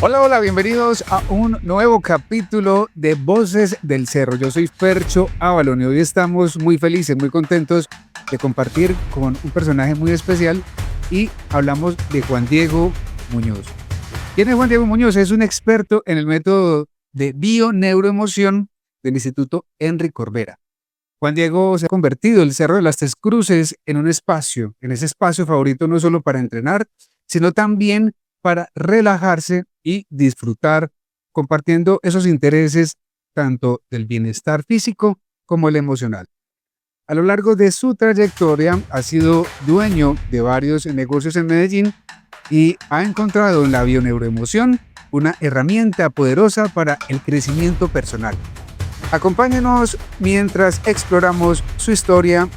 Hola, hola, bienvenidos a un nuevo capítulo de Voces del Cerro. Yo soy Fercho Avalon y hoy estamos muy felices, muy contentos de compartir con un personaje muy especial y hablamos de Juan Diego Muñoz. ¿Quién es Juan Diego Muñoz? Es un experto en el método de bioneuroemoción del Instituto Henry Corbera. Juan Diego se ha convertido el Cerro de las Tres Cruces en un espacio, en ese espacio favorito no solo para entrenar, sino también para relajarse y disfrutar, compartiendo esos intereses tanto del bienestar físico como el emocional. A lo largo de su trayectoria ha sido dueño de varios negocios en Medellín y ha encontrado en la bioneuroemoción una herramienta poderosa para el crecimiento personal. Acompáñenos mientras exploramos su historia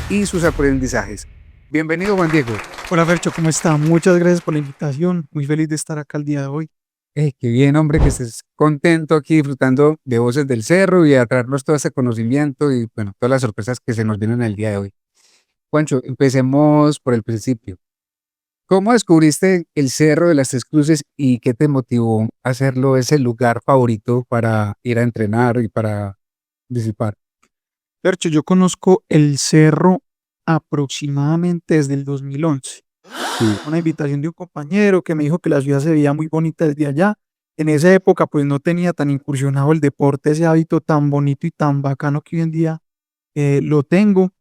y sus aprendizajes. Bienvenido, Juan Diego. Hola Fercho, ¿cómo está? Muchas gracias por la invitación. Muy feliz de estar acá el día de hoy. Qué bien, hombre, que estés contento aquí disfrutando de Voces del Cerro y a traernos todo ese conocimiento y, bueno, todas las sorpresas que se nos vienen el día de hoy. Juancho, empecemos por el principio. ¿Cómo descubriste el Cerro de las Tres Cruces y qué te motivó a hacerlo ese lugar favorito para ir a entrenar y para disipar? Fercho, yo conozco el cerro aproximadamente desde el 2011. Sí, Una invitación de un compañero que me dijo que la ciudad se veía muy bonita desde allá. En esa época pues no tenía tan incursionado el deporte, ese hábito tan bonito y tan bacano que hoy en día lo tengo.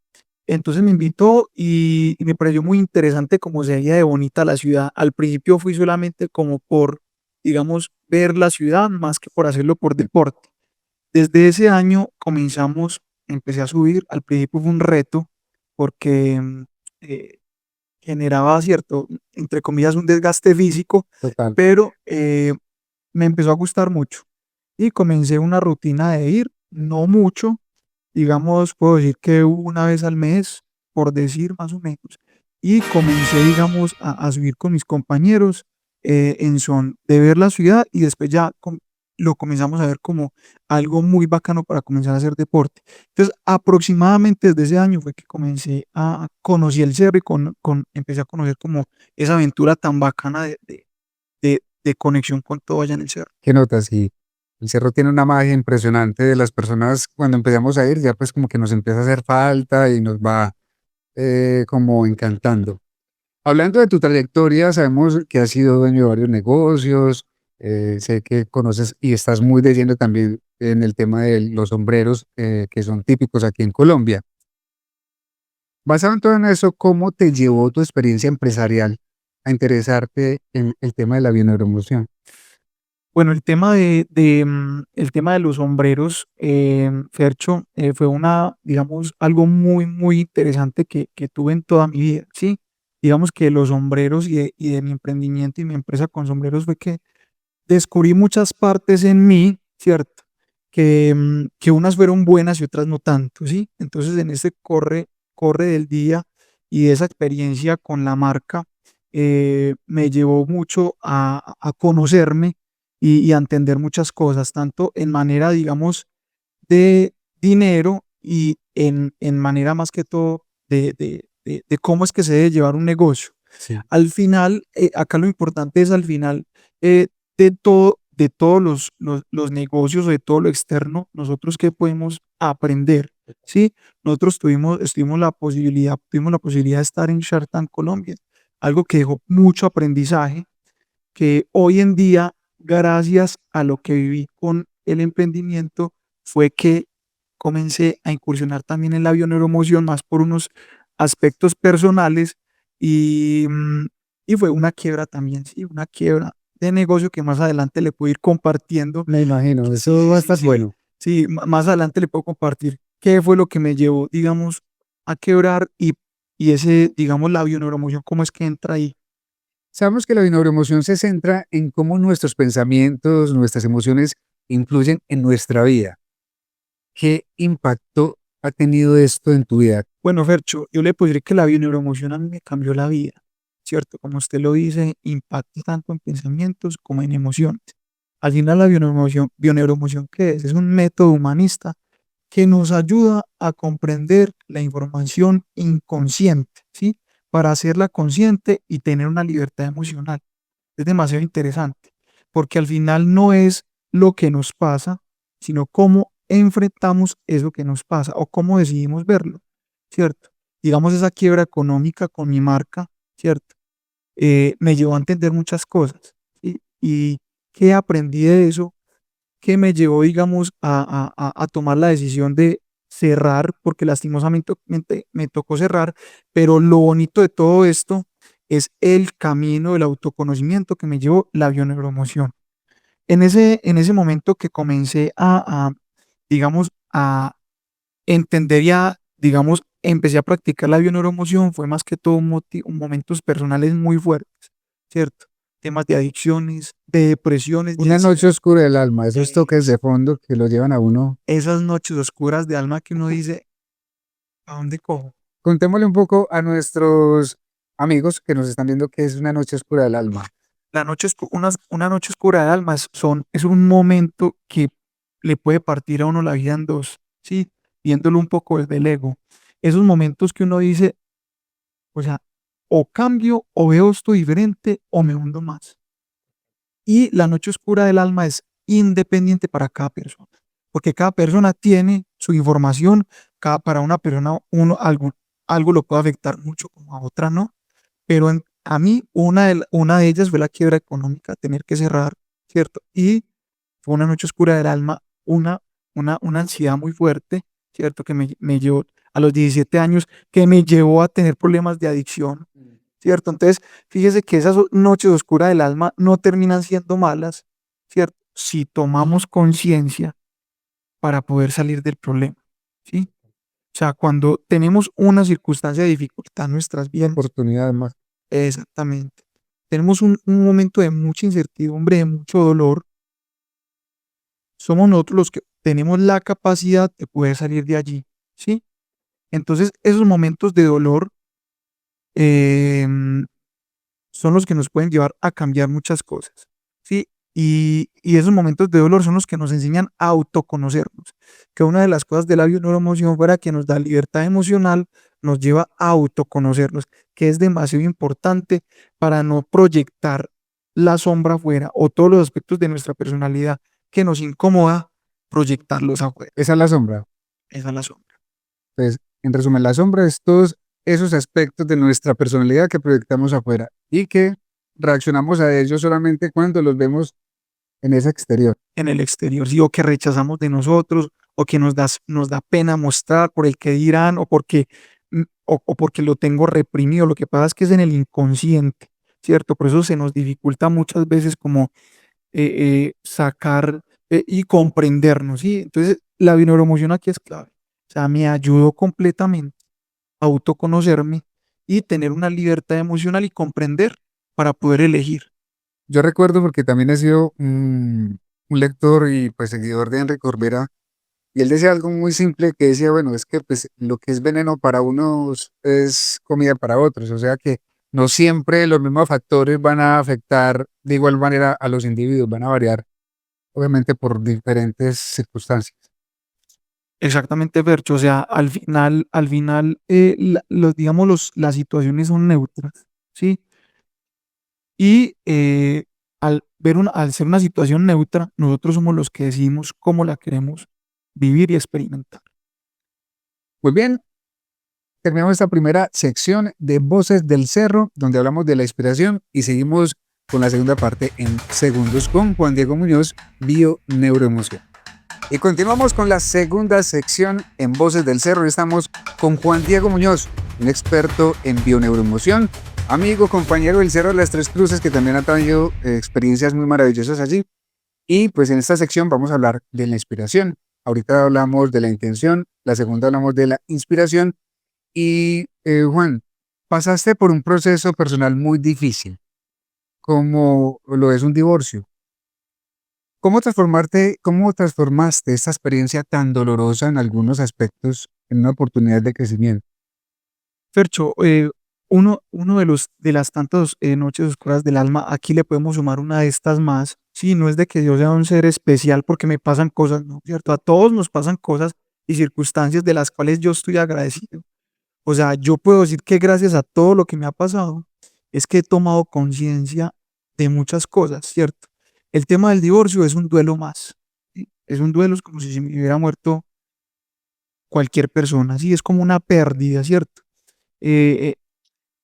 Entonces me invitó y me pareció muy interesante cómo se veía de bonita la ciudad. Al principio fui solamente como por, digamos, ver la ciudad más que por hacerlo por deporte. Desde ese año empecé a subir. Al principio fue un reto porque eh, generaba cierto, entre comillas, un desgaste físico, total. pero me empezó a gustar mucho y comencé una rutina de ir, no mucho, digamos, puedo decir que una vez al mes, por decir más o menos, y comencé, digamos, a subir con mis compañeros en son de ver la ciudad y después ya lo comenzamos a ver como algo muy bacano para comenzar a hacer deporte. Entonces, aproximadamente desde ese año fue que conocí el cerro y empecé a conocer como esa aventura tan bacana de conexión con todo allá en el cerro. ¿Qué notas? Sí, el cerro tiene una magia impresionante de las personas cuando empezamos a ir, ya pues como que nos empieza a hacer falta y nos va como encantando. Hablando de tu trayectoria, sabemos que has sido dueño de varios negocios, sé que conoces y estás muy de lleno también en el tema de los sombreros que son típicos aquí en Colombia. Basado en todo en eso, ¿cómo te llevó tu experiencia empresarial a interesarte en el tema de la bioneuroemoción? Bueno, el tema de los sombreros, Fercho, fue digamos, algo muy, muy interesante que tuve en toda mi vida, ¿sí? Digamos que los sombreros y de mi emprendimiento y mi empresa con sombreros fue que descubrí muchas partes en mí, ¿cierto? Que unas fueron buenas y otras no tanto, ¿sí? Entonces, en este corre del día y de esa experiencia con la marca, me llevó mucho a conocerme y a entender muchas cosas, tanto en manera, digamos, de dinero y en manera más que todo de cómo es que se debe llevar un negocio. Sí. Al final, acá lo importante es al final de todos los negocios o de todo lo externo, nosotros qué podemos aprender, ¿sí? Nosotros tuvimos la posibilidad de estar en Shark Tank Colombia, algo que dejó mucho aprendizaje, que hoy en día, gracias a lo que viví con el emprendimiento, fue que comencé a incursionar también en la bioneuromoción, más por unos aspectos personales y, y fue una quiebra también, sí, una quiebra de negocio que más adelante le puedo ir compartiendo. Me imagino, Sí, eso va a sí, sí, estar sí. bueno. Sí, más adelante le puedo compartir qué fue lo que me llevó, digamos, a quebrar y ese, digamos, la bioneuromoción, cómo es que entra ahí. Sabemos que la bioneuroemoción se centra en cómo nuestros pensamientos, nuestras emociones influyen en nuestra vida. ¿Qué impacto ha tenido esto en tu vida? Bueno, Fercho, yo le puedo decir que la bioneuroemoción a mí me cambió la vida, ¿cierto? Como usted lo dice, impacta tanto en pensamientos como en emociones. Al final, la bioneuroemoción, ¿qué es? Es un método humanista que nos ayuda a comprender la información inconsciente, ¿sí? Para hacerla consciente y tener una libertad emocional. Es demasiado interesante, porque al final no es lo que nos pasa, sino cómo enfrentamos eso que nos pasa o cómo decidimos verlo, ¿cierto? Digamos, esa quiebra económica con mi marca, ¿cierto? Me llevó a entender muchas cosas, ¿sí? Y qué aprendí de eso, que me llevó, digamos, a tomar la decisión de cerrar, porque lastimosamente me tocó cerrar, pero lo bonito de todo esto es el camino del autoconocimiento que me llevó la bioneuroemoción. En ese momento que comencé digamos, a entender ya, digamos, empecé a practicar la bioneuroemoción, fue más que todo momentos personales muy fuertes, ¿cierto? Temas de adicciones, de depresiones, de Una ansiedad. noche oscura del alma, esos eh, toques de fondo que lo llevan a uno. Esas noches oscuras de alma que uno dice, ¿a dónde cojo? Contémosle un poco a nuestros amigos que nos están viendo qué es una noche oscura del alma. Una noche oscura de alma es un momento que le puede partir a uno la vida en dos, ¿sí? Viéndolo un poco desde el ego. Esos momentos que uno dice, o sea, o cambio, o veo esto diferente, o me hundo más. Y la noche oscura del alma es independiente para cada persona, porque cada persona tiene su información, para una persona algo lo puede afectar mucho, como a otra no, pero a mí una de ellas fue la quiebra económica, tener que cerrar, ¿cierto? Y fue una noche oscura del alma, una ansiedad muy fuerte, ¿cierto? Que me llevó a los 17 años, que me llevó a tener problemas de adicción, ¿cierto? Entonces, fíjese que esas noches oscuras del alma no terminan siendo malas, ¿cierto? Si tomamos conciencia para poder salir del problema, ¿sí? O sea, cuando tenemos una circunstancia de dificultad en nuestras vidas, Oportunidad más. exactamente, tenemos un momento de mucha incertidumbre, de mucho dolor, somos nosotros los que tenemos la capacidad de poder salir de allí, ¿sí? Entonces, esos momentos de dolor em, son los que nos pueden llevar a cambiar muchas cosas, ¿sí? Y esos momentos de dolor son los que nos enseñan a autoconocernos, que una de las cosas de la bioneuroemoción fuera que nos da libertad emocional, nos lleva a autoconocernos, que es demasiado importante para no proyectar la sombra afuera o todos los aspectos de nuestra personalidad que nos incomoda proyectarlos afuera. Esa es la sombra. Esa es la sombra. Entonces, en resumen, la sombra es todos esos aspectos de nuestra personalidad que proyectamos afuera y que reaccionamos a ellos solamente cuando los vemos en ese exterior. En el exterior, sí, o que rechazamos de nosotros, o que nos da pena mostrar por el que dirán, o porque lo tengo reprimido. Lo que pasa es que es en el inconsciente, ¿cierto? Por eso se nos dificulta muchas veces como sacar y comprendernos, ¿sí? Entonces, la bineuroemoción aquí es clave. O sea, me ayudó completamente a autoconocerme y tener una libertad emocional y comprender para poder elegir. Yo recuerdo porque también he sido un lector y pues seguidor de Enrique Corbera y él decía algo muy simple que decía, bueno, es que pues lo que es veneno para unos es comida para otros, o sea que no siempre los mismos factores van a afectar de igual manera a los individuos, van a variar obviamente por diferentes circunstancias. Exactamente, Fercho. O sea, al final, digamos, las situaciones son neutras, ¿sí? Y al ser una situación neutra, nosotros somos los que decidimos cómo la queremos vivir y experimentar. Muy bien, terminamos esta primera sección de Voces del Cerro, donde hablamos de la inspiración y seguimos con la segunda parte en segundos con Juan Diego Muñoz, Bio Neuroemoción. Y continuamos con la segunda sección en Voces del Cerro. Estamos con Juan Diego Muñoz, un experto en bioneuroemoción, amigo, compañero del Cerro de las Tres Cruces, que también ha tenido experiencias muy maravillosas allí. Y pues en esta sección vamos a hablar de la inspiración. Ahorita hablamos de la intención, la segunda hablamos de la inspiración. Y Juan, pasaste por un proceso personal muy difícil, como lo es un divorcio. Cómo transformaste esta experiencia tan dolorosa en algunos aspectos en una oportunidad de crecimiento? Fercho, uno de las tantas noches oscuras del alma, aquí le podemos sumar una de estas más. Sí, no es de que yo sea un ser especial porque me pasan cosas, no, ¿cierto? A todos nos pasan cosas y circunstancias de las cuales yo estoy agradecido. O sea, yo puedo decir que gracias a todo lo que me ha pasado, es que he tomado conciencia de muchas cosas, ¿cierto? El tema del divorcio es un duelo más, ¿sí? Es un duelo, es como si se me hubiera muerto cualquier persona, ¿sí? Es como una pérdida, ¿cierto? Eh, eh,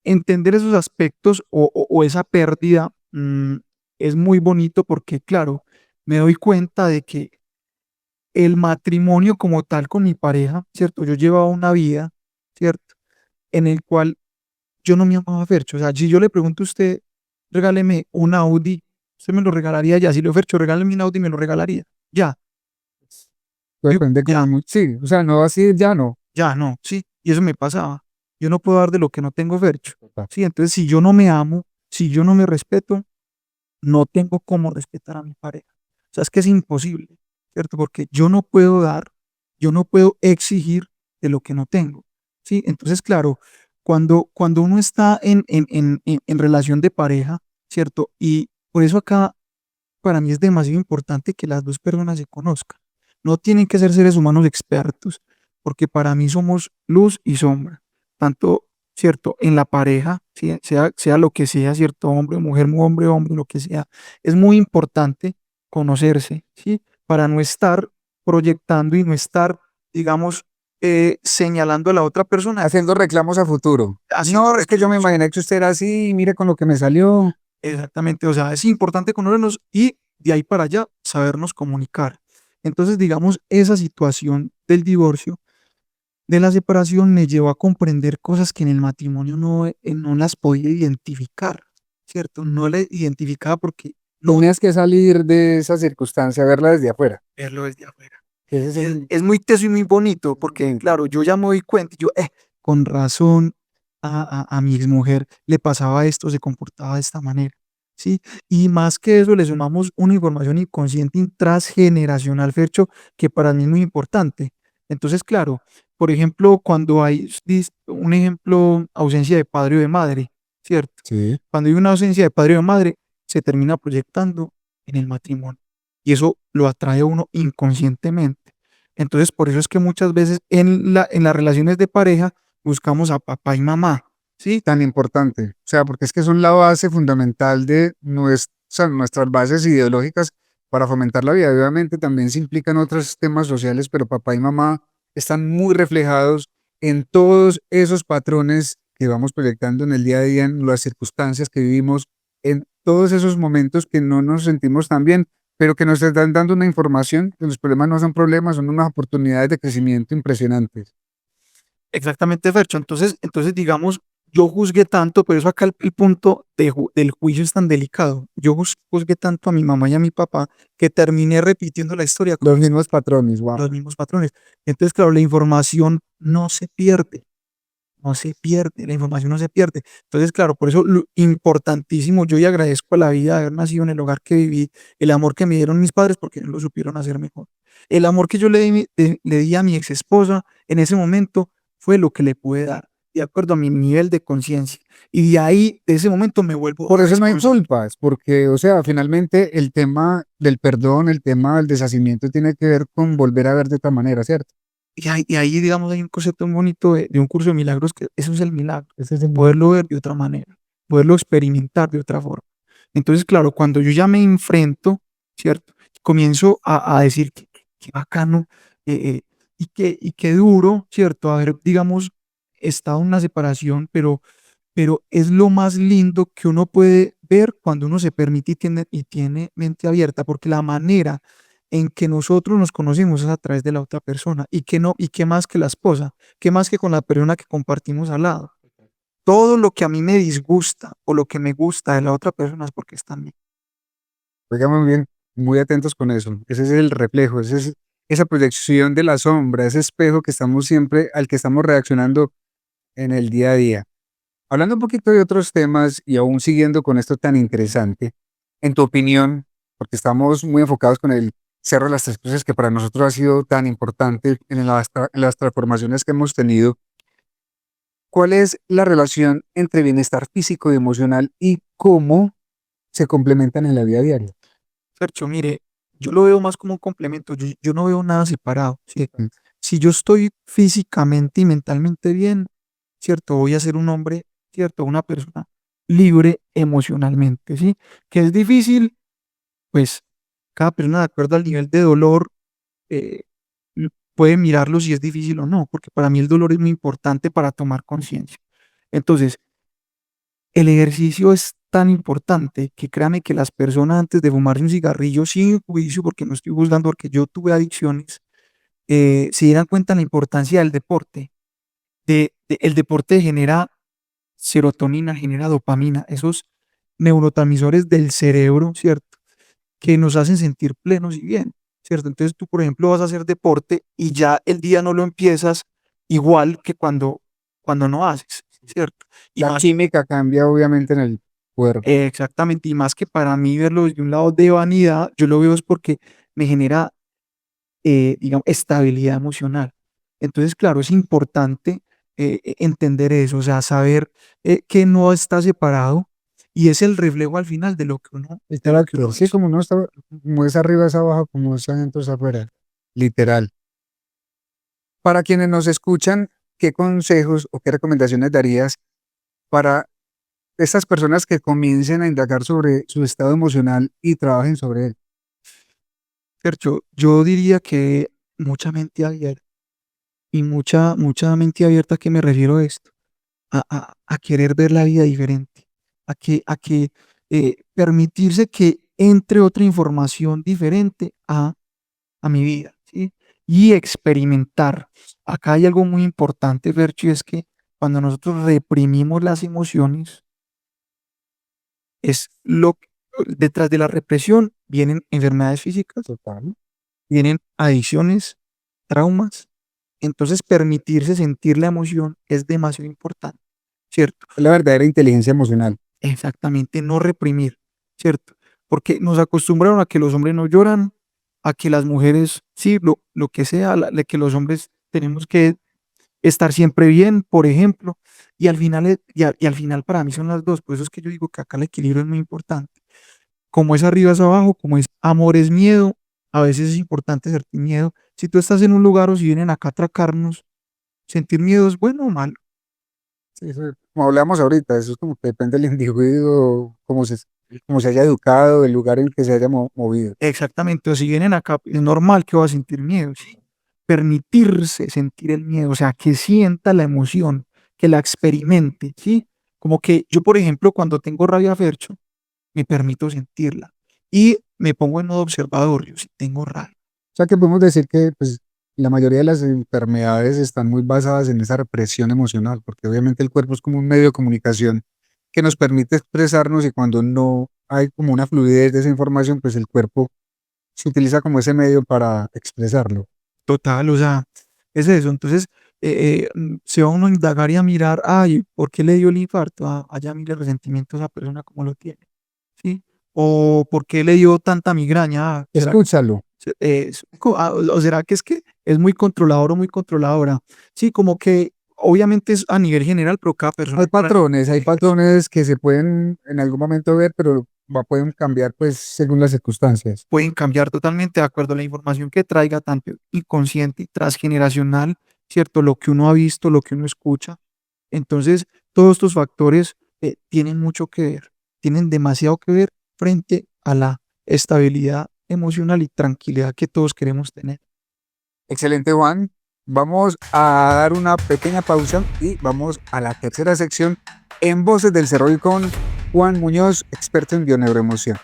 Entender esos aspectos o esa pérdida es muy bonito porque, claro, me doy cuenta de que el matrimonio como tal con mi pareja, ¿cierto? Yo llevaba una vida, ¿cierto? En el cual yo no me amaba a Fercho. O sea, si yo le pregunto a usted, regáleme un Audi, usted me lo regalaría ya. Si le digo, Fercho, regáleme un Audi, me lo regalaría. Ya, Todo yo, depende como ya, mucho. Sí, o sea, no así ya no. ya, no, sí. Y eso me pasaba. Yo no puedo dar de lo que no tengo, Fercho. Total. Sí, entonces si yo no me amo, si yo no me respeto, no tengo cómo respetar a mi pareja. O sea, es que es imposible, ¿cierto? Porque yo no puedo dar, yo no puedo exigir de lo que no tengo, ¿sí? Entonces, claro, cuando uno está en relación de pareja, ¿cierto? Y por eso acá para mí es demasiado importante que las dos personas se conozcan. No tienen que ser seres humanos expertos, porque para mí somos luz y sombra, tanto, ¿cierto? En la pareja, sea lo que sea, ¿cierto? Hombre, hombre, lo que sea. Es muy importante conocerse, ¿sí? Para no estar proyectando y no estar, digamos, señalando a la otra persona, Haciendo reclamos a futuro. haciendo No, es que yo me reclamos. imaginé que usted era así, y mire con lo que me salió. Exactamente, o sea, es importante conocernos y de ahí para allá sabernos comunicar. Entonces, digamos, esa situación del divorcio, de la separación, me llevó a comprender cosas que en el matrimonio no las podía identificar, ¿cierto? No las identificaba porque no Tenías que salir de esa circunstancia, verla desde afuera. verlo desde afuera. Ese es Y el... es muy teso y muy bonito porque, claro, yo ya me doy cuenta, y yo, con razón a mi exmujer le pasaba esto, se comportaba de esta manera, ¿sí? Y más que eso, le sumamos una información inconsciente y transgeneracional, Fercho, que para mí es muy importante. Entonces, claro, por ejemplo, cuando hay un ejemplo, ausencia de padre o de madre, ¿cierto? Sí. Cuando hay una ausencia de padre o de madre, se termina proyectando en el matrimonio. Y eso lo atrae a uno inconscientemente. Entonces, por eso es que muchas veces en las relaciones de pareja buscamos a papá y mamá, ¿sí? Tan importante. O sea, porque es que son la base fundamental de nuestras bases ideológicas para fomentar la vida. Obviamente también se implican otros temas sociales, pero papá y mamá están muy reflejados en todos esos patrones que vamos proyectando en el día a día, en las circunstancias que vivimos, en todos esos momentos que no nos sentimos tan bien, pero que nos están dando una información que los problemas no son problemas, son unas oportunidades de crecimiento impresionantes. Exactamente, Fercho. Entonces, digamos, yo juzgué tanto, pero eso acá el punto del juicio es tan delicado. Yo juzgué tanto a mi mamá y a mi papá que terminé repitiendo la historia con Los mismos patrones, wow. los mismos patrones. Entonces, claro, la información no se pierde. No se pierde, la información no se pierde. Entonces, claro, por eso importantísimo, yo y agradezco a la vida de haber nacido en el hogar que viví, el amor que me dieron mis padres porque no lo supieron hacer mejor. El amor que yo le di a mi ex esposa en ese momento fue lo que le pude dar, de acuerdo a mi nivel de conciencia. Y de ahí, de ese momento, me vuelvo Por eso no hay responsable. culpas, porque, o sea, finalmente el tema del perdón, el tema del deshacimiento tiene que ver con volver a ver de otra manera, ¿cierto? Y ahí, digamos, hay un concepto muy bonito de un curso de milagros, que eso es el milagro, Ese es el- poderlo ver de otra manera, poderlo experimentar de otra forma. Entonces, claro, cuando yo ya me enfrento, ¿cierto? Comienzo a decir qué bacano y qué duro, ¿cierto? Haber, digamos, estado en una separación, pero es lo más lindo que uno puede ver cuando uno se permite y tiene mente abierta, porque la manera en que nosotros nos conocemos es a través de la otra persona y que no, y qué más que la esposa, qué más que con la persona que compartimos al lado. Todo lo que a mí me disgusta o lo que me gusta de la otra persona es porque está en mí. Oiga, muy bien, muy atentos con eso. Ese es el reflejo, esa proyección de la sombra, ese espejo que estamos siempre, al que estamos reaccionando en el día a día. Hablando un poquito de otros temas y aún siguiendo con esto tan interesante, en tu opinión, porque estamos muy enfocados con el Cerro de las Tres Cruces, que para nosotros ha sido tan importante en las transformaciones que hemos tenido, ¿cuál es la relación entre bienestar físico y emocional y cómo se complementan en la vida diaria? Fercho, mire, yo lo veo más como un complemento, yo no veo nada separado, ¿sí? Mm. Si yo estoy físicamente y mentalmente bien, ¿cierto? Voy a ser un hombre, ¿cierto? Una persona libre emocionalmente, ¿sí? Que es difícil pues cada persona de acuerdo al nivel de dolor eh, puede mirarlo si es difícil o no, porque para mí el dolor es muy importante para tomar conciencia. Entonces, el ejercicio es tan importante que créame que las personas antes de fumarse un cigarrillo sin juicio, porque no estoy juzgando, porque yo tuve adicciones, se dieran cuenta de la importancia del deporte. El deporte genera serotonina, genera dopamina, esos neurotransmisores del cerebro, ¿cierto? Que nos hacen sentir plenos y bien, ¿cierto? Entonces tú, por ejemplo, vas a hacer deporte y ya el día no lo empiezas igual que cuando no haces, ¿cierto? Y La más, química cambia obviamente en el cuerpo. exactamente, y más que para mí verlo desde un lado de vanidad, yo lo veo es porque me genera, digamos, estabilidad emocional. Entonces, claro, es importante entender eso, o sea, saber que no está separado y es el reflejo al final de lo Literal, que uno sí, hizo. como no está, como es arriba es abajo, como es adentro es afuera. Literal. Para quienes nos escuchan, ¿qué consejos o qué recomendaciones darías para estas personas que comiencen a indagar sobre su estado emocional y trabajen sobre él? Sergio, yo diría que mucha mente abierta y mucha mente abierta, ¿a qué me refiero a esto? A querer ver la vida diferente, a que permitirse que entre otra información diferente a mi vida, ¿sí? Y experimentar. Acá hay algo muy importante, Fercho, y es que cuando nosotros reprimimos las emociones, es detrás de la represión vienen enfermedades físicas, Total. vienen adicciones, traumas. Entonces, permitirse sentir la emoción es demasiado importante, ¿cierto? Es la verdadera inteligencia emocional. Exactamente, no reprimir, ¿cierto? Porque nos acostumbraron a que los hombres no lloran, a que las mujeres, sí, lo que sea, de que los hombres tenemos que estar siempre bien, por ejemplo, y al final, y al final para mí son las dos, por eso es que yo digo que acá el equilibrio es muy importante. Como es arriba es abajo, como es amor es miedo, a veces es importante sentir miedo. Si tú estás en un lugar o si vienen acá a atracarnos, sentir miedo es bueno o malo. Sí, como hablamos ahorita, eso es como que depende del individuo, cómo se haya educado, el lugar en el que se haya movido. Exactamente, o si vienen acá, es normal que va a sentir miedo, ¿sí? Permitirse sentir el miedo, o sea, que sienta la emoción, que la experimente, ¿sí? Como que yo, por ejemplo, cuando tengo rabia, Fercho, me permito sentirla y me pongo en modo observador, yo sí tengo rabia. O sea que podemos decir que pues, la mayoría de las enfermedades están muy basadas en esa represión emocional, porque obviamente el cuerpo es como un medio de comunicación que nos permite expresarnos y cuando no hay como una fluidez de esa información, pues el cuerpo se utiliza como ese medio para expresarlo. Total, o sea, es eso. Entonces, se va uno a indagar y a mirar, ay, ¿por qué le dio el infarto? Ah, allá mire el resentimiento a esa persona como lo tiene, ¿sí? O ¿por qué le dio tanta migraña? Ah, ¿será Escúchalo. o será que es que es muy controlador o muy controladora? Sí, como que obviamente es a nivel general, pero cada persona Hay patrones que se pueden en algún momento ver, pero pueden cambiar pues según las circunstancias. pueden cambiar totalmente de acuerdo a la información que traiga, tanto inconsciente y transgeneracional, ¿cierto? Lo que uno ha visto, lo que uno escucha. Entonces, todos estos factores tienen mucho que ver, tienen demasiado que ver frente a la estabilidad emocional y tranquilidad que todos queremos tener. Excelente, Juan. Vamos a dar una pequeña pausa y vamos a la tercera sección en Voces del Cerro y con Juan Muñoz, experto en bioneuroemoción.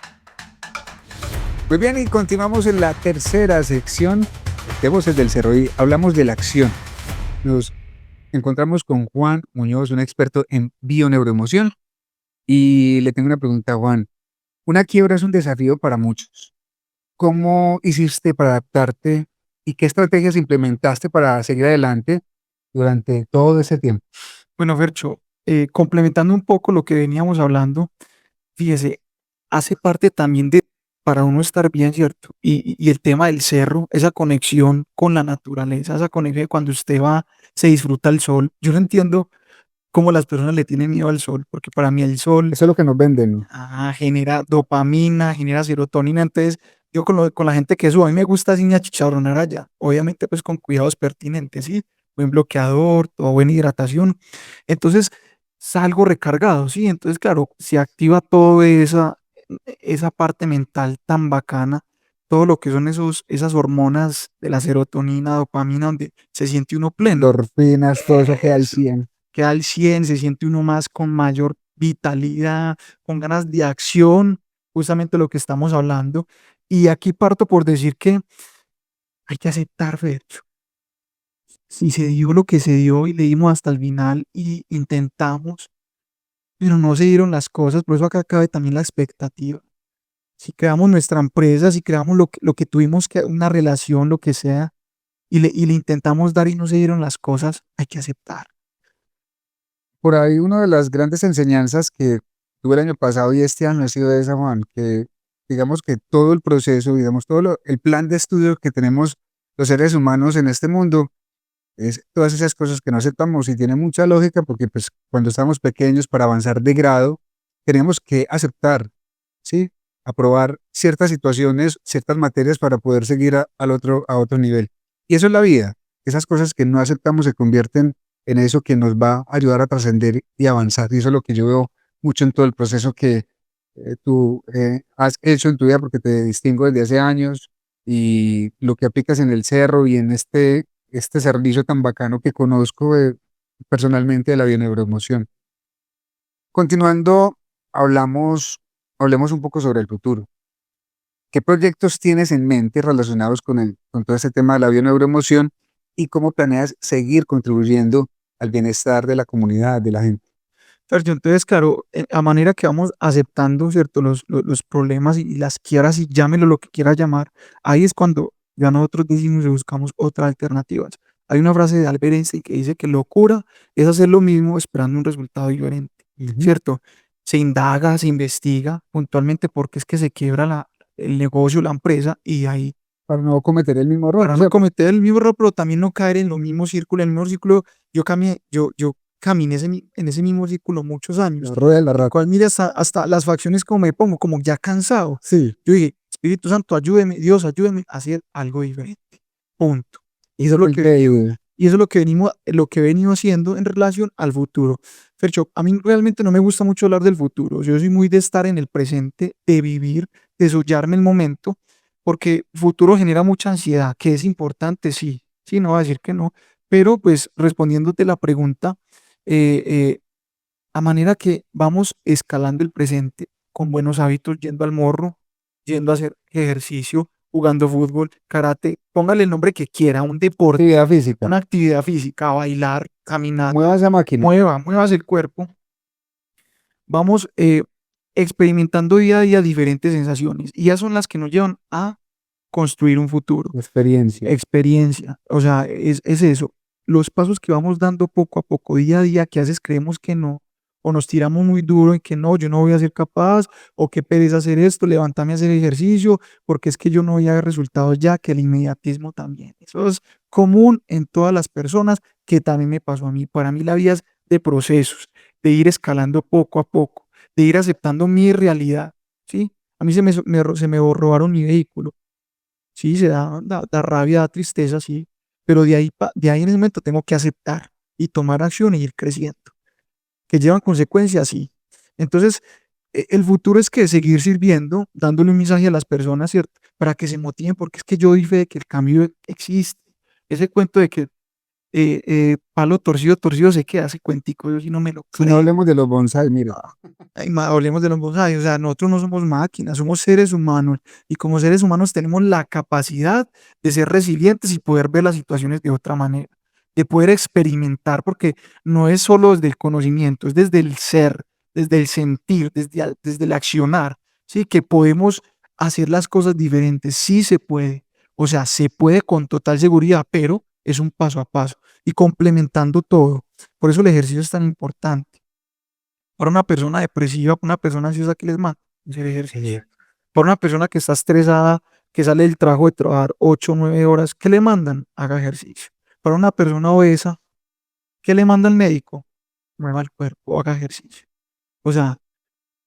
Muy bien, y continuamos en la tercera sección de Voces del Cerro y hablamos de la acción. Nos encontramos con Juan Muñoz, un experto en bioneuroemoción. Y le tengo una pregunta a Juan. Una quiebra es un desafío para muchos. ¿Cómo hiciste para adaptarte y qué estrategias implementaste para seguir adelante durante todo ese tiempo? Bueno, Fercho, complementando un poco lo que veníamos hablando, fíjese, hace parte también de, para uno estar bien, ¿cierto? Y el tema del cerro, esa conexión con la naturaleza, esa conexión de cuando usted va, se disfruta el sol. Yo no entiendo cómo las personas le tienen miedo al sol, porque para mí el sol Eso es lo que nos venden. genera dopamina, genera serotonina. Entonces, yo con la gente que subo, a mí me gusta así achicharronar allá. Obviamente, pues con cuidados pertinentes, ¿sí? Buen bloqueador, toda buena hidratación. Entonces, salgo recargado, ¿sí? Entonces, claro, se activa todo esa. esa parte mental tan bacana, todo lo que son esas hormonas de la serotonina, dopamina, donde se siente uno pleno, Endorfinas, todo eso queda al eso, 100. queda al 100, se siente uno más con mayor vitalidad, con ganas de acción, justamente lo que estamos hablando. Y aquí parto por decir que hay que aceptar, Fercho. Si se dio lo que se dio y le dimos hasta el final y intentamos, pero no se dieron las cosas, por eso acá cabe también la expectativa. Si creamos nuestra empresa, si creamos lo que tuvimos que, una relación, lo que sea, y le intentamos dar y no se dieron las cosas, hay que aceptar. Por ahí una de las grandes enseñanzas que tuve el año pasado y este año ha sido esa, Juan, que digamos que todo el proceso, digamos, el plan de estudio que tenemos los seres humanos en este mundo es todas esas cosas que no aceptamos y tiene mucha lógica porque pues cuando estamos pequeños para avanzar de grado tenemos que aceptar, ¿sí? Aprobar ciertas situaciones, ciertas materias para poder seguir a otro nivel. Y eso es la vida. Esas cosas que no aceptamos se convierten en eso que nos va a ayudar a trascender y avanzar. Y eso es lo que yo veo mucho en todo el proceso que tú has hecho en tu vida porque te distingo desde hace años y lo que aplicas en el cerro y en este servicio tan bacano que conozco personalmente de la bioneuroemoción. Continuando, hablemos un poco sobre el futuro. ¿Qué proyectos tienes en mente relacionados con todo este tema de la bioneuroemoción y cómo planeas seguir contribuyendo al bienestar de la comunidad, de la gente? Sergio, entonces, claro, a manera que vamos aceptando, ¿cierto? Los problemas y las quieras y llámelo lo que quiera llamar, ahí es cuando ya nosotros decimos y buscamos otras alternativas. Hay una frase de Albert Einstein que dice que locura es hacer lo mismo esperando un resultado diferente, Ujú. ¿cierto? Se indaga, se investiga puntualmente porque es que se quiebra el negocio, la empresa, y ahí, Para no cometer el mismo error, para no ¿cierto? cometer el mismo error, pero también no caer en lo mismo círculo, en el mismo círculo, yo caminé en ese mismo círculo muchos años, La rueda de la el rata. cual, mira, hasta las facciones como me pongo, como ya cansado. Sí, Yo dije, Espíritu Santo, ayúdeme, Dios, ayúdeme a hacer algo diferente. Punto. Y eso es lo fue que, increíble. y eso es lo que he venido haciendo en relación al futuro. Fercho, a mí realmente no me gusta mucho hablar del futuro. Yo soy muy de estar en el presente, de vivir, de sollarme el momento, porque futuro genera mucha ansiedad, que es importante, sí, sí, no voy a decir que no, pero pues respondiéndote la pregunta, eh, eh, a manera que vamos escalando el presente con buenos hábitos, yendo al morro, yendo a hacer ejercicio, jugando fútbol, karate, póngale el nombre que quiera, un deporte, Actividad física. una actividad física, bailar, caminar, Mueva esa máquina. muevas el cuerpo, vamos experimentando día a día diferentes sensaciones y esas son las que nos llevan a construir un futuro, Experiencia. experiencia, o sea, es eso, los pasos que vamos dando poco a poco, día a día, que a veces creemos que no, o nos tiramos muy duro en que no, yo no voy a ser capaz, o qué pereza hacer esto, levántame a hacer ejercicio, porque es que yo no voy a ver resultados ya, que el inmediatismo también, eso es común en todas las personas, que también me pasó a mí, para mí la vida es de procesos, de ir escalando poco a poco, de ir aceptando mi realidad, ¿sí? A mí se me robaron mi vehículo. Sí, da rabia, da tristeza, sí, pero de ahí en ese momento tengo que aceptar y tomar acción e ir creciendo, que llevan consecuencias, sí. Entonces, el futuro es que seguir sirviendo, dándole un mensaje a las personas, ¿cierto? Para que se motiven, porque es que yo doy fe de que el cambio existe. Ese cuento de que palo torcido, torcido se queda, ese cuentico, yo sí no me lo Si no creo. hablemos de los bonsai, mire. Ay, hablemos de los bonsai, o sea, nosotros no somos máquinas, somos seres humanos y como seres humanos tenemos la capacidad de ser resilientes y poder ver las situaciones de otra manera, de poder experimentar, porque no es solo desde el conocimiento, es desde el ser, desde el sentir, desde el accionar, ¿sí? Que podemos hacer las cosas diferentes, sí se puede, o sea, se puede con total seguridad, pero es un paso a paso y complementando todo. Por eso el ejercicio es tan importante. Para una persona depresiva, para una persona ansiosa, ¿qué les manda? Hacer ejercicio. Para una persona que está estresada, que sale del trabajo de trabajar 8 o 9 horas, ¿qué le mandan? Haga ejercicio. Para una persona obesa, ¿qué le manda el médico? Mueva el cuerpo, haga ejercicio. O sea,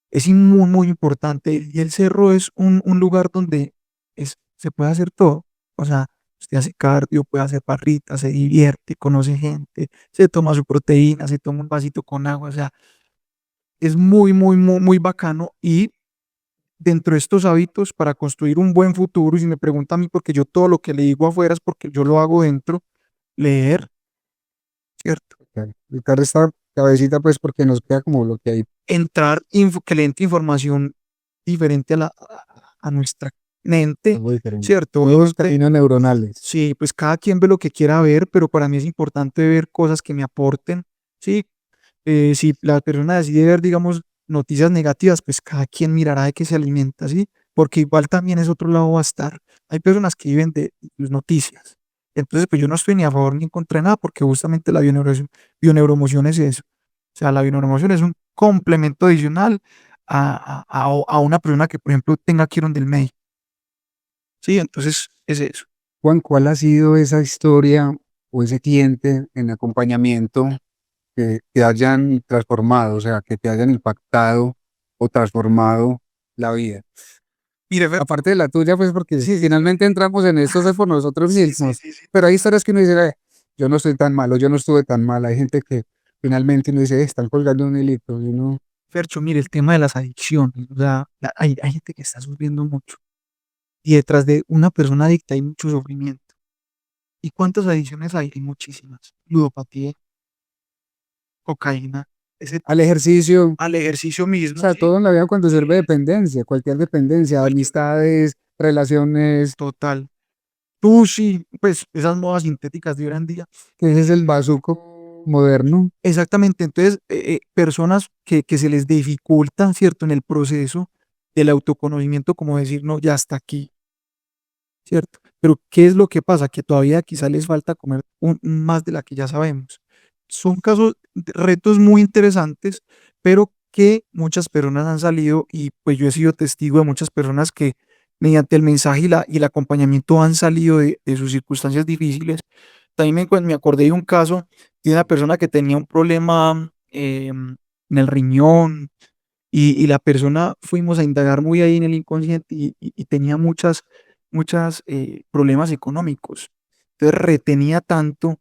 es muy, muy importante. Y el cerro es un lugar donde se puede hacer todo. O sea, usted hace cardio, puede hacer barritas, se divierte, conoce gente, se toma su proteína, se toma un vasito con agua. O sea, es muy, muy, muy, muy bacano y dentro de estos hábitos para construir un buen futuro, y si me pregunta a mí, porque yo todo lo que le digo afuera es porque yo lo hago dentro, leer, ¿cierto? Buscar esta cabecita, pues, porque nos queda como bloqueadito. Entrar, que le entre información diferente a nuestra mente, Algo diferente. ¿cierto? Nuevos caminos neuronales. Sí, pues cada quien ve lo que quiera ver, pero para mí es importante ver cosas que me aporten, ¿sí? Si la persona decide ver, digamos, noticias negativas, pues cada quien mirará de qué se alimenta, ¿sí? Porque igual también es otro lado va a estar. Hay personas que viven de noticias. Entonces, pues yo no estoy ni a favor ni en contra de nada, porque justamente la bioneuroemoción es eso. O sea, la bioneuroemoción es un complemento adicional a una persona que, por ejemplo, tenga que ir donde el médico. Sí, entonces es eso. Juan, ¿cuál ha sido esa historia o ese cliente en acompañamiento que te hayan transformado, o sea, que te hayan impactado o transformado la vida? Mire, Aparte de la tuya, pues porque sí, finalmente entramos en esto es por nosotros sí, mismos, sí. pero hay historias que uno dice, yo no estoy tan malo, yo no estuve tan mal". Hay gente que finalmente uno dice, están colgando un hilito", y uno, Fercho, mire, el tema de las adicciones, o sea, hay gente que está sufriendo mucho y detrás de una persona adicta hay mucho sufrimiento. ¿Y cuántas adicciones hay? Hay muchísimas. Ludopatía, cocaína, ese, al ejercicio, al ejercicio o mismo, sea, sí, todo en la vida cuando sirve dependencia, cualquier dependencia, amistades, relaciones, total. Tú sí, pues esas modas sintéticas de hoy en día. que ese es el bazuco moderno. Exactamente, entonces, personas que se les dificulta, ¿cierto? En el proceso del autoconocimiento, como decir, no, ya hasta aquí, ¿cierto? Pero, ¿qué es lo que pasa? Que todavía quizá les falta comer más de la que ya sabemos. Son casos, retos muy interesantes, pero que muchas personas han salido y pues yo he sido testigo de muchas personas que mediante el mensaje y el acompañamiento han salido de sus circunstancias difíciles. También me acordé de un caso de una persona que tenía un problema en el riñón y la persona fuimos a indagar muy ahí en el inconsciente y tenía muchas problemas económicos. Entonces retenía tanto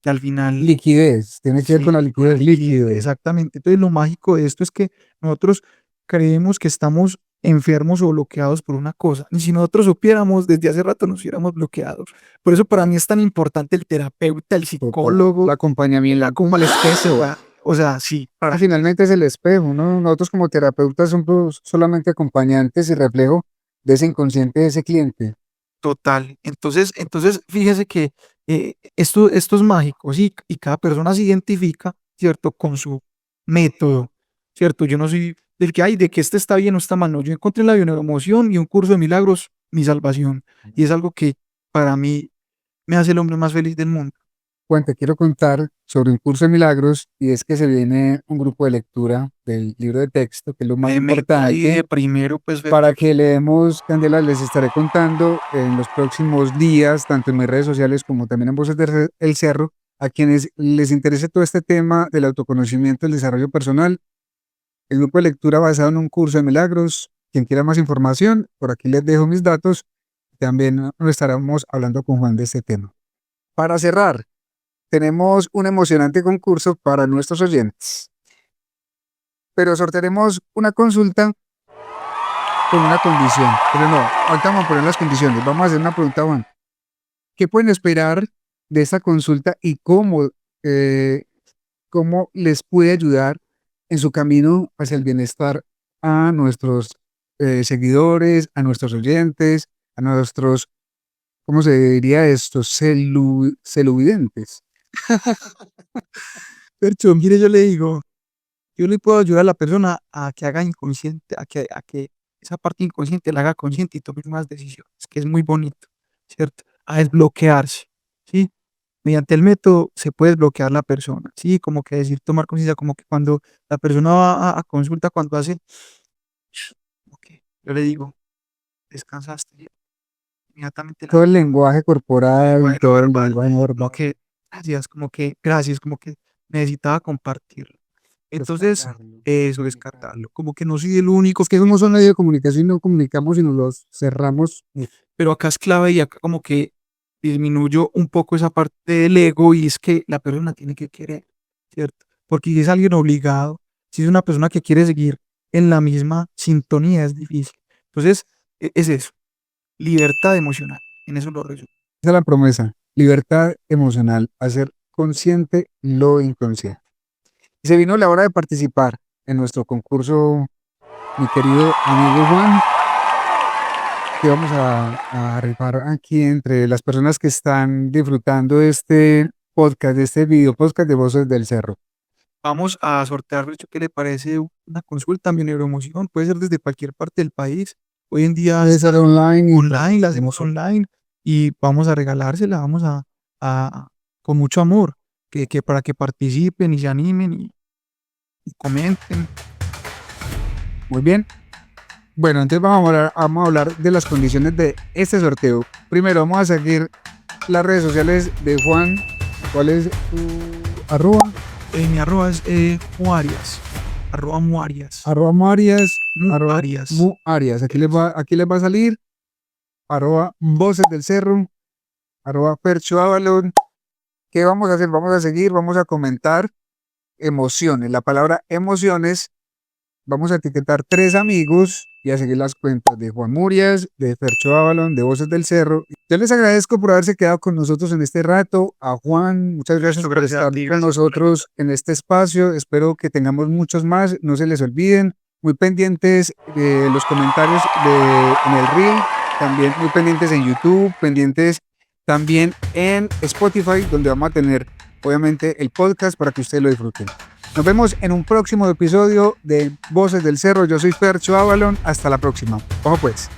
que al final, Liquidez, tiene que ver con sí, la con la liquidez, liquidez, líquido. exactamente. Entonces lo mágico de esto es que nosotros creemos que estamos enfermos o bloqueados por una cosa. Y si nosotros supiéramos, desde hace rato nos hubiéramos bloqueado. Por eso para mí es tan importante el terapeuta, el Total. psicólogo, El acompañamiento. como el espejo. O sea, sí, Finalmente es el espejo, ¿no? Nosotros como terapeutas somos solamente acompañantes y reflejo de ese inconsciente de ese cliente. total. Entonces fíjese que esto es mágico, ¿sí? Y cada persona se identifica, ¿cierto? Con su método, ¿cierto? Yo no soy del que hay, de que este está bien o está mal, no. Yo encontré en la bioemoción y un curso de milagros mi salvación. Y es algo que para mí me hace el hombre más feliz del mundo. Juan, te quiero contar sobre un curso de milagros y es que se viene un grupo de lectura del libro de texto, que es lo más Me caí importante, de primero, pues, para que leemos Candela. Les estaré contando en los próximos días, tanto en mis redes sociales como también en Voces del Cerro, a quienes les interese todo este tema del autoconocimiento, el desarrollo personal. El grupo de lectura basado en un curso de milagros. Quien quiera más información, por aquí les dejo mis datos. También nos estaremos hablando con Juan de este tema. Para cerrar, tenemos un emocionante concurso para nuestros oyentes, pero sortearemos una consulta con una condición. Pero no, ahorita vamos a poner las condiciones. Vamos a hacer una pregunta, Juan. ¿Qué pueden esperar de esta consulta y eh, cómo les puede ayudar en su camino hacia el bienestar a nuestros seguidores, a nuestros oyentes, a nuestros, ¿cómo se diría esto? Celuvidentes. Percho, mire, yo le digo, yo le puedo ayudar a la persona a que haga inconsciente, a que esa parte inconsciente la haga consciente y tome más decisiones, que es muy bonito, ¿cierto? A desbloquearse, ¿sí? Mediante el método se puede desbloquear la persona, ¿sí? Como que decir, tomar conciencia, como que cuando la persona va a consulta, cuando hace, ok, yo le digo, descansaste, inmediatamente Todo el lenguaje corporal, todo el lenguaje como normal. que, gracias, como que necesitaba compartirlo. Entonces, eso, descartarlo. Como que no soy el único Es que somos un medio de comunicación y no comunicamos y nos los cerramos. pero acá es clave y acá como que disminuyo un poco esa parte del ego y es que la persona tiene que querer, ¿cierto? Porque si es alguien obligado, si es una persona que quiere seguir en la misma sintonía, es difícil. Entonces, es eso, libertad emocional, en eso lo resumo. Esa es la promesa, libertad emocional, hacer consciente lo inconsciente. Y se vino la hora de participar en nuestro concurso, mi querido amigo Juan, que vamos a rifar aquí entre las personas que están disfrutando de este podcast, de este video podcast de Voces del Cerro. Vamos a sortear, Fercho, ¿qué le parece una consulta en neuroemoción? Puede ser desde cualquier parte del país. Hoy en día Puede ser online. la hacemos online y vamos a regalársela, vamos a con mucho amor, que para que participen y se animen y comenten. Muy bien. Bueno, entonces vamos a hablar de las condiciones de este sorteo. Primero vamos a seguir las redes sociales de Juan. ¿Cuál es tu arroba? Mi arroba es Muarias. Arroba Muarias. Arroba Muarias. Muarias. Muarias. Aquí les va a salir. Arroba Voces del Cerro. Arroba Fercho Avalon. ¿Qué vamos a hacer? Vamos a seguir, vamos a comentar emociones. La palabra emociones. Vamos a etiquetar 3 amigos y a seguir las cuentas de Juan Murias, de Fercho Avalon, de Voces del Cerro. Yo les agradezco por haberse quedado con nosotros en este rato. A Juan, muchas gracias por estar con nosotros en este espacio. Espero que tengamos muchos más. No se les olviden. Muy pendientes de los comentarios en el Reel. También muy pendientes en YouTube. Pendientes también en Spotify, donde vamos a tener obviamente el podcast para que ustedes lo disfruten. Nos vemos en un próximo episodio de Voces del Cerro. Yo soy Fercho Avalon. Hasta la próxima. Ojo pues.